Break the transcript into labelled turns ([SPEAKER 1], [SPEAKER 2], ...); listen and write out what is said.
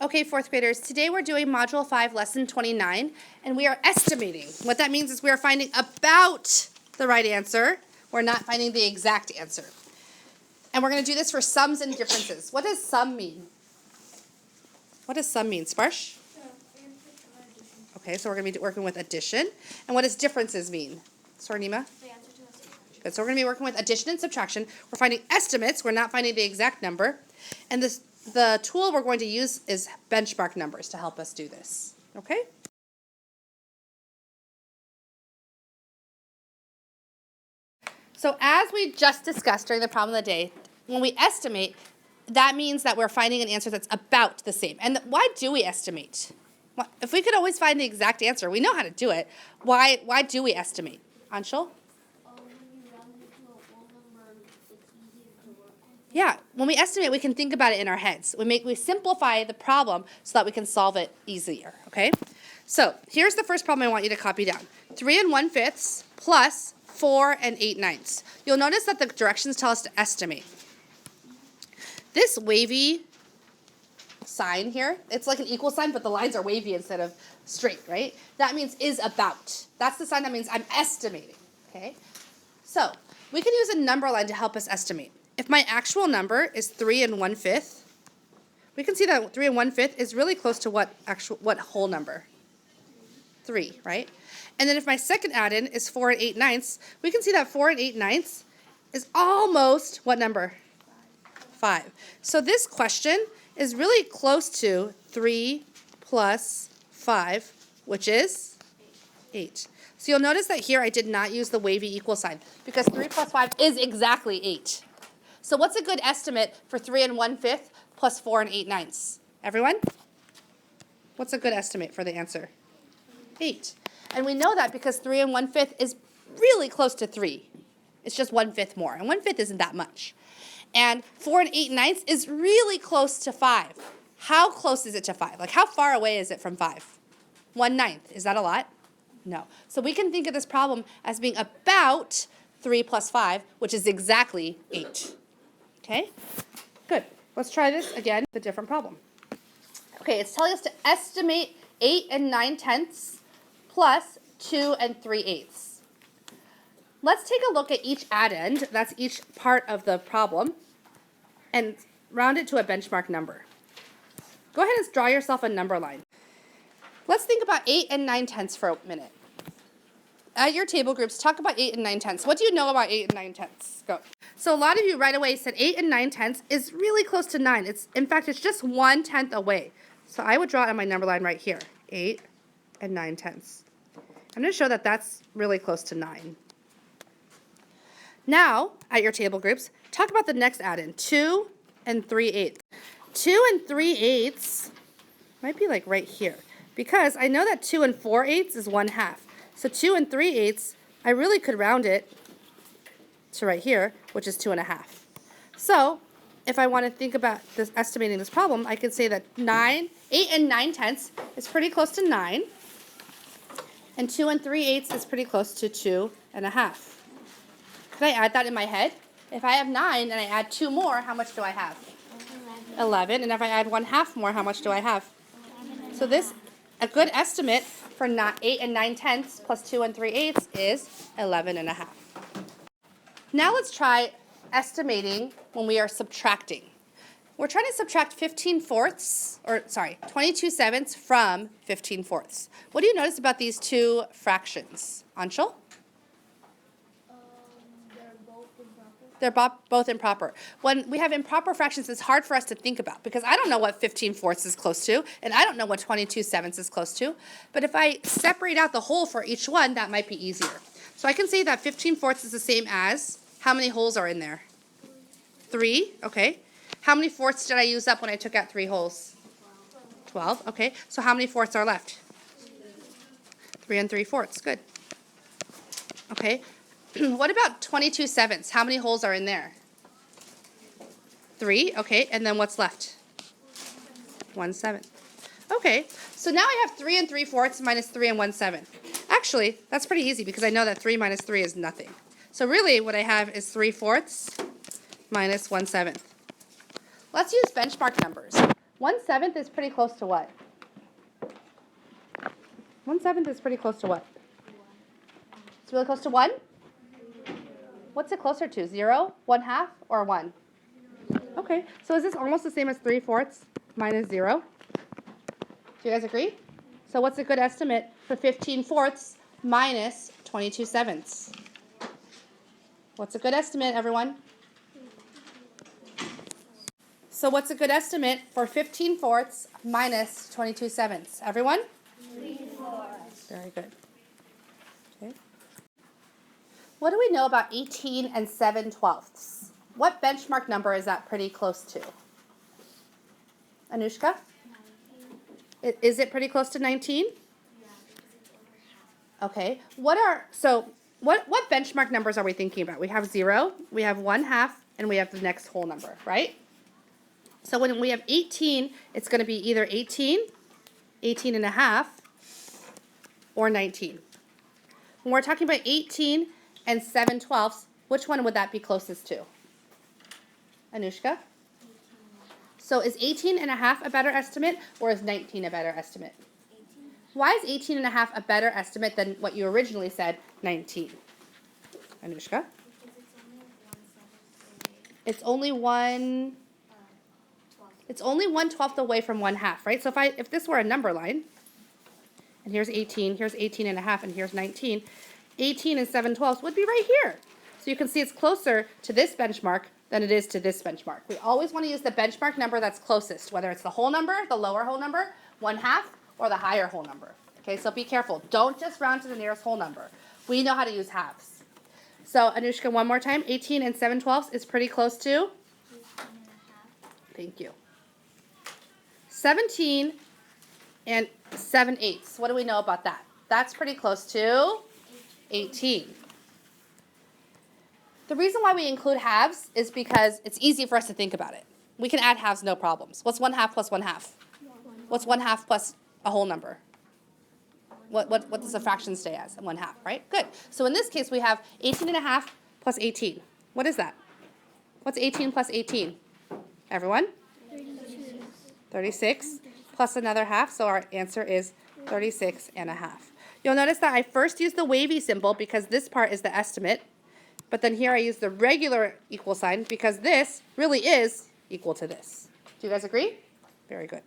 [SPEAKER 1] Okay, fourth graders, today we're doing Module 5, Lesson 29, and we are estimating. What that means is we are finding about the right answer. We're not finding the exact answer. And we're going to do this for sums and differences. What does sum mean? What does sum mean, Sparsh? Okay, so we're going to be working with addition. And what does differences mean? Sorry, Nima? Good, so we're going to be working with addition and subtraction. We're finding estimates. We're not finding the exact number. And the tool we're going to use is benchmark numbers to help us do this. Okay? So as we just discussed during the problem of the day, when we estimate, that means that we're finding an answer that's about the same. And why do we estimate? If we could always find the exact answer, we know how to do it. Why do we estimate? Anshul? Yeah, when we estimate, we can think about it in our heads. We simplify the problem so that we can solve it easier, okay? So here's the first problem I want you to copy down. 3 1/5 plus 4 8/9. You'll notice that the directions tell us to estimate. This wavy sign here, it's like an equal sign, but the lines are wavy instead of straight, right? That means is about. That's the sign that means I'm estimating, okay? So we can use a number line to help us estimate. If my actual number is 3 1/5, we can see that 3 1/5 is really close to what whole number? 3, right? And then if my second add-in is 4 8/9, we can see that 4 8/9 is almost what number? 5. So this question is really close to 3 plus 5, which is 8. So you'll notice that here I did not use the wavy equal sign because 3 plus 5 is exactly 8. So what's a good estimate for 3 1/5 plus 4 8/9? Everyone? What's a good estimate for the answer? 8. And we know that because 3 1/5 is really close to 3. It's just 1/5 more, and 1/5 isn't that much. And 4 8/9 is really close to 5. How close is it to 5? Like how far away is it from 5? 1/9. Is that a lot? No. So we can think of this problem as being about 3 plus 5, which is exactly 8. Okay? Good. Let's try this again with a different problem. Okay, it's telling us to estimate 8 9/10 plus 2 3/8. Let's take a look at each addend, that's each part of the problem, and round it to a benchmark number. Go ahead and draw yourself a number line. Let's think about 8 9/10 for a minute. At your table groups, talk about 8 9/10. What do you know about 8 9/10? Go. So a lot of you right away said 8 9/10 is really close to 9. In fact, it's just 1/10 away. So I would draw it on my number line right here, 8 9/10. I'm going to show that that's really close to 9. Now, at your table groups, talk about the next add-in, 2 3/8. 2 3/8 might be like right here because I know that 2 4/8 is 1/2. So 2 3/8, I really could round it to right here, which is 2 1/2. So if I want to think about this estimating this problem, I could say that 8 9/10 is pretty close to 9, and 2 3/8 is pretty close to 2 1/2. Could I add that in my head? If I have 9 and I add 2 more, how much do I have? 11. And if I add 1/2 more, how much do I have? So a good estimate for 8 9/10 plus 2 3/8 is 11 1/2. Now let's try estimating when we are subtracting. We're trying to subtract 22 sevenths from 15/4. What do you notice about these two fractions? Anshul? They're both improper. When we have improper fractions, it's hard for us to think about because I don't know what 15/4 is close to, and I don't know what 22 sevenths is close to. But if I separate out the whole for each one, that might be easier. So I can say that 15/4 is the same as, how many holes are in there? 3, okay. How many fourths did I use up when I took out 3 holes? 12, okay. So how many fourths are left? 3 3/4, good. Okay. What about 22 sevenths? How many holes are in there? 3, okay, and then what's left? 1/7. Okay, so now I have 3 3/4 minus 3 1/7. Actually, that's pretty easy because I know that 3 minus 3 is nothing. So really what I have is 3/4 minus 1/7. Let's use benchmark numbers. 1/7 is pretty close to what? 1/7 is pretty close to what? It's really close to 1? What's it closer to? 0, 1/2, or 1? Okay, so is this almost the same as 3/4 minus 0? Do you guys agree? So what's a good estimate for 15/4 minus 22/7? What's a good estimate, everyone? So what's a good estimate for 15/4 minus 22/7? Everyone? 3/4. Very good. Okay. What do we know about 18 and 7/12? What benchmark number is that pretty close to? Anushka? 19. Is it pretty close to 19? Yeah. Okay. What benchmark numbers are we thinking about? We have 0, we have 1/2, and we have the next whole number, right? So when we have 18, it's going to be either 18, 18.5, or 19. When we're talking about 18 and 7/12, which one would that be closest to? Anushka? So is 18.5 a better estimate, or is 19 a better estimate? 18. Why is 18.5 a better estimate than what you originally said, 19? Anushka? Because it's only 1/12 away from 1/2, right? So if this were a number line, and here's 18, here's 18.5, and here's 19, 18 and 7/12 would be right here. So you can see it's closer to this benchmark than it is to this benchmark. We always want to use the benchmark number that's closest, whether it's the whole number, the lower whole number, 1/2, or the higher whole number. Okay, so be careful. Don't just round to the nearest whole number. We know how to use halves. So Anushka, one more time. 18 and 7/12 is pretty close to? 18.5. Thank you. 17 and 7/8. What do we know about that? That's pretty close to 18. The reason why we include halves is because it's easy for us to think about it. We can add halves, no problems. What's 1/2 plus 1/2? What's 1/2 plus a whole number? What does a fraction stay as? 1/2, right? Good. So in this case, we have 18.5 plus 18. What is that? What's 18 plus 18? Everyone? 36. 36 plus another half, so our answer is 36.5. You'll notice that I first used the wavy symbol because this part is the estimate. But then here I use the regular equal sign because this really is equal to this. Do you guys agree? Very good.